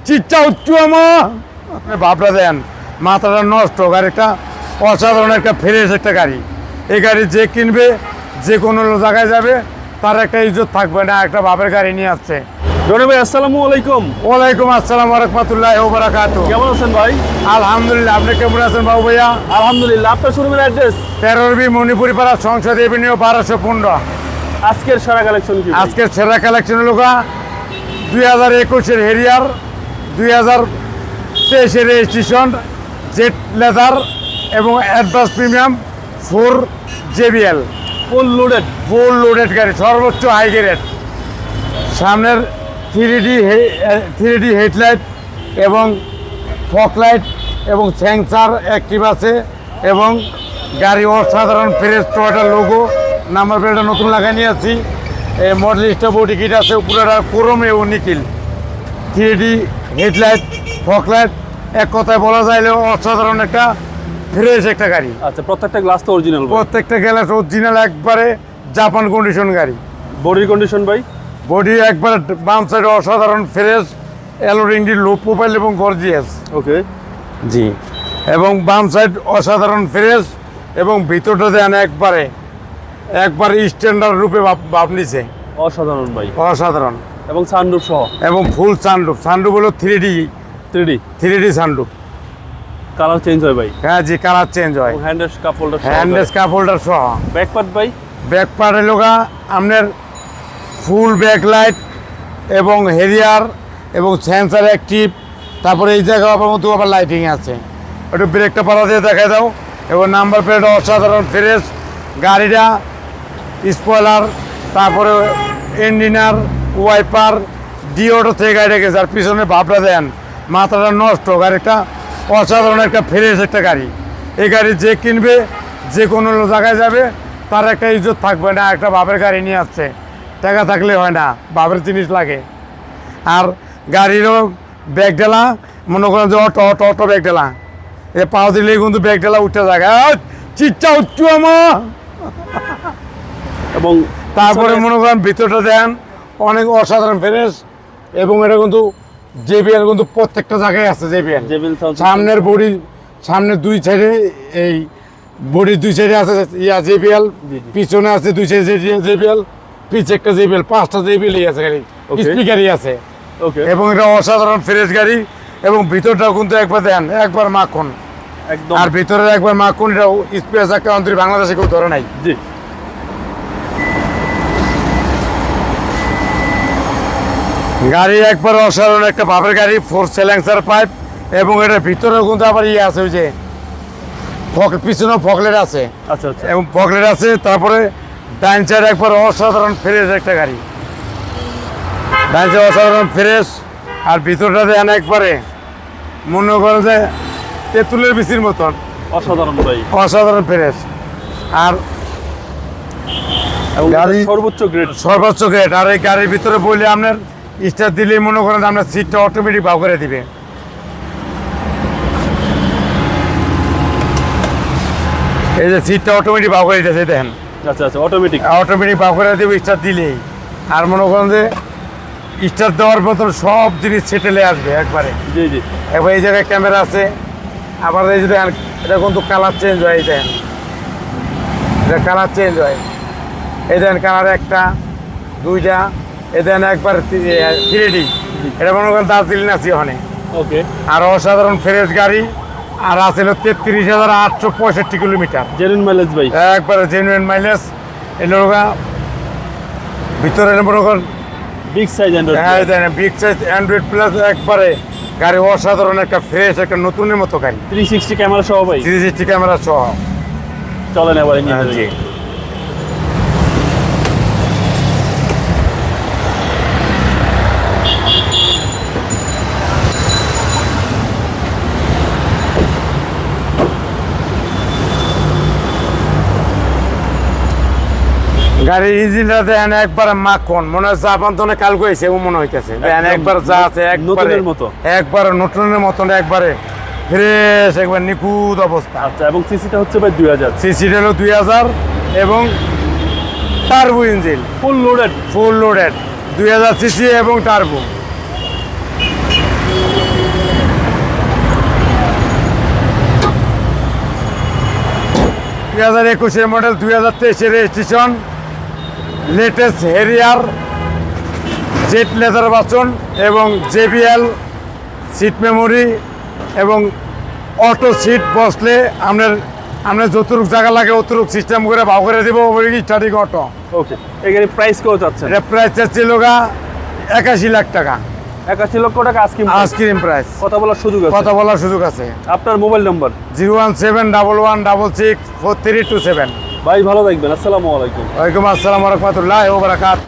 চিচ্চা উচ্চু আমার ভাবটা দেন, মাথাটা নষ্ট। গাড়িটা অসাধারণ একটা ফ্রেশ একটা গাড়ি। এই গাড়ি যে কিনবে, যে কোনো জায়গায় যাবে, তার একটা ইজ্জত থাকবে না। একটা বাপের গাড়ি নিয়ে আসছে। রনি ভাই আসসালামু আলাইকুম। ওয়ালাইকুম আসসালাম ওয়া রাহমাতুল্লাহি ওয়া বারাকাতুহু। কেমন আছেন ভাই? আলহামদুলিল্লাহ, আপনি কেমন আছেন বাবু ভাইয়া? আলহামদুলিল্লাহ। আপনার শোরুমের অ্যাড্রেস? 13B মণিপুরি পাড়া, সংসদ এভিনিউ 1215। আজকের সেরা কালেকশন কি? আজকের সেরা কালেকশন হলো 2021-এর হেরিয়ার, 2023-এর রেজিস্ট্রেশন, জেট লেদার এবং advance premium 4 JBL full loaded গাড়ি, সর্বোচ্চ হাই গ্রেড। সামনের 3D হেডলাইট এবং ফক লাইট এবং সেন্সার অ্যাক্টিভ আছে এবং গাড়ি অসাধারণ ফ্রেশ। টয়োটা লোগো, নাম্বার প্লেটটা নতুন লাগাই নিয়েছি। মডেল স্টার বডি কিট আছে, পুরোটা ক্রোম এবং নিকিল। 3D হেডলাইট, ফক লাইট, এক কথায় বলা যাইলে অসাধারণ একটা ফ্রেশ একটা গাড়ি। আচ্ছা, প্রত্যেকটা গ্লাস তো অরিজিনাল? প্রত্যেকটা গ্লাস অরিজিনাল, একবারে জাপান কন্ডিশন গাড়ি। বডির কন্ডিশন ভাই? বডি একবারে বাম সাইডে অসাধারণ ফ্রেশ, অ্যালোরিংটি লো প্রোফাইল এবং গর্জিয়াস। ওকে জি, এবং বাম সাইড অসাধারণ ফ্রেশ এবং ভিতরটা দেন একবারে স্ট্যান্ডার্ড রূপে ভাব নিছে। অসাধারণ ভাই, অসাধারণ। এবং সানরুফ সহ? এবং ফুল সানরুফ হলো 3D সানরুফ। কালার চেঞ্জ হয় ভাই? হ্যাঁ জি, কালার চেঞ্জ হয়। হ্যান্ডেস কাপ হোল্ডার? হ্যান্ডেস কাপ হোল্ডার সহ। ব্যাক পার্ট ভাই? ব্যাক পার্ট হলো আপনার ফুল ব্যাক লাইট এবং হেরিয়ার এবং সেন্সার অ্যাক্টিভ। তারপরে এই জায়গায় আবার লাইটিং আছে। একটু ব্রেকটা পালা দিয়ে দেখাই দাও। এবং নাম্বার প্লেট অসাধারণ ফ্রেশ। গাড়িটা স্পয়লার, তারপরে ইঞ্জিনার, ওয়াইপার, ডিওটো থেকে গাড়িটা গেছে। আর পিছনে ভাবটা দেন, মাথাটা নষ্ট। গাড়িটা অসাধারণ একটা ফ্রেশ একটা গাড়ি। এই গাড়ি যে কিনবে, যে কোনো জায়গায় যাবে, তার একটা ইজ্জত থাকবে না। একটা বাপের গাড়ি নিয়ে আসছে, টাকা থাকলে হয় না, বাপের জিনিস লাগে। আর গাড়িরও ব্যাগ ডেলা, মনে করেন যে অটো ব্যাগ ডেলা, এ পাও দিলেই কিন্তু ব্যাগ ডেলা উঠতে জায়গা চিচ্চা উচ্চু আমার। এবং তারপরে মনে করেন ভিতরটা দেন অনেক অসাধারণ ফ্রেশ। এবং এটা কিন্তু JBL কিন্তু প্রত্যেকটা জায়গায় আছে। JBL সামনের বডি, সামনে দুই সাইডে, এই বডির দুই সাইডে আছে JBL, পিছনে আছে দুই সাইডে JBL, পিছে একটা JBL, 5টা JBL আছে গাড়ি, স্পিকারই আছে। এবং এটা অসাধারণ ফ্রেশ গাড়ি। এবং ভিতরটাও কিন্তু একবার দেন, একবার মাখন একদম। আর ভিতরে একবার মাখন। এটা স্পেস একটা অন্তরি বাংলাদেশে কেউ ধরে নাই। জি, গাড়ি একবার অসাধারণ একটা ভাবের গাড়ি, 4 সাইলেন্সার পাইপ। এবং এটার ভিতরেও কিন্তু আবার আছে, ওই যে পিছনেও ফকলেট আছে। আচ্ছা আচ্ছা। এবং ফকলেট আছে। তারপরে ডাইন সাইড একবার অসাধারণ ফ্রেশ একটা গাড়ি, ডাইন সাইড অসাধারণ ফ্রেশ। আর ভিতরটা দেন একবারে মনে করেন যে তেঁতুলের বিচির মতন। অসাধারণ ভাই, অসাধারণ ফ্রেশ। আর গাড়ি সর্বোচ্চ গ্রেড। আর এই গাড়ির ভিতরে বললে আপনার স্টার্ট দিলেই মনে করেন আপনার সিটটা অটোমেটিক বাউ করে দিবে। এই যে সিটটা অটোমেটিক বাউ করে দিতেছে, দেখেন। আচ্ছা আচ্ছা, অটোমেটিক বাউ করে দেবে স্টার্ট দিলেই। আর মনে করেন যে স্টার্ট দেওয়ার মতন সব জিনিস সেটেলে আসবে একবারে। জি জি। এবার এই জায়গায় ক্যামেরা আছে। আবার এই যে দেখেন, এটা কিন্তু কালার চেঞ্জ হয়। এই দেখেন, এটা কালার চেঞ্জ হয়। এই দেখেন কালার, একটা, দুইটা। এই দেখেন একবার 3D। এটা মনে করেন দার্জিলিং আছে ওখানে। ওকে। আর অসাধারণ ফ্রেশ গাড়ি। আর আছে 33,865 কিলোমিটার। জেনুইন মাইলেজ ভাই? একবারে জেনুইন মাইলেজ। এই লোকা ভিতরে মনে করেন বিগ সাইজ অ্যান্ড্রয়েড। হ্যাঁ, দেখেন বিগ সাইজ অ্যান্ড্রয়েড প্লাস। একবারে গাড়ি অসাধারণ একটা ফ্রেশ, একটা নতুনের মতো গাড়ি। 360 ক্যামেরা সহ ভাই? 360 ক্যামেরা সহ। চলেন এবারে নিয়ে জি। গাড়ির ইঞ্জিনটা দেন একবার মাখন, মনে হচ্ছে আপনার তো কাল গেছে ও মনে হইতেছে। দেন একবার যা আছে নতুনের মতো, একবার নতুনের মতন, একবারে ফ্রেশ, একবার নিখুঁত অবস্থা। আচ্ছা, এবং সিসিটা হচ্ছে ভাই 2000? সিসিটা হলো 2000 এবং turbo engine, full loaded 2000 CC এবং টার্বো। 2021-এর মডেল, 2023-এর registration, latest Harrier, jet leather বাসন এবং JBL সিট মেমোরি এবং অটো সিট বসলে আপনার যতটুক জায়গা লাগে অতটুক সিস্টেম করে ভাও করে দেবো স্টার্টিং অটো। ওকে, এই গাড়ির প্রাইস কত চাচ্ছেন? এটা প্রাইস চাচ্ছিল 81 লাখ টাকা 81 লক্ষ টাকা আজকে আইসক্রিম প্রাইস। কথা বলার সুযোগ আছে। কথা বলার সুযোগ আছে। আপনার মোবাইল নাম্বার? 01711664327। ভাই ভালো থাকবেন, আসসালামু আলাইকুম। ওয়ালাইকুম আসসালাম ওয়া রাহমাতুল্লাহি ওয়া বারাকাতুহু।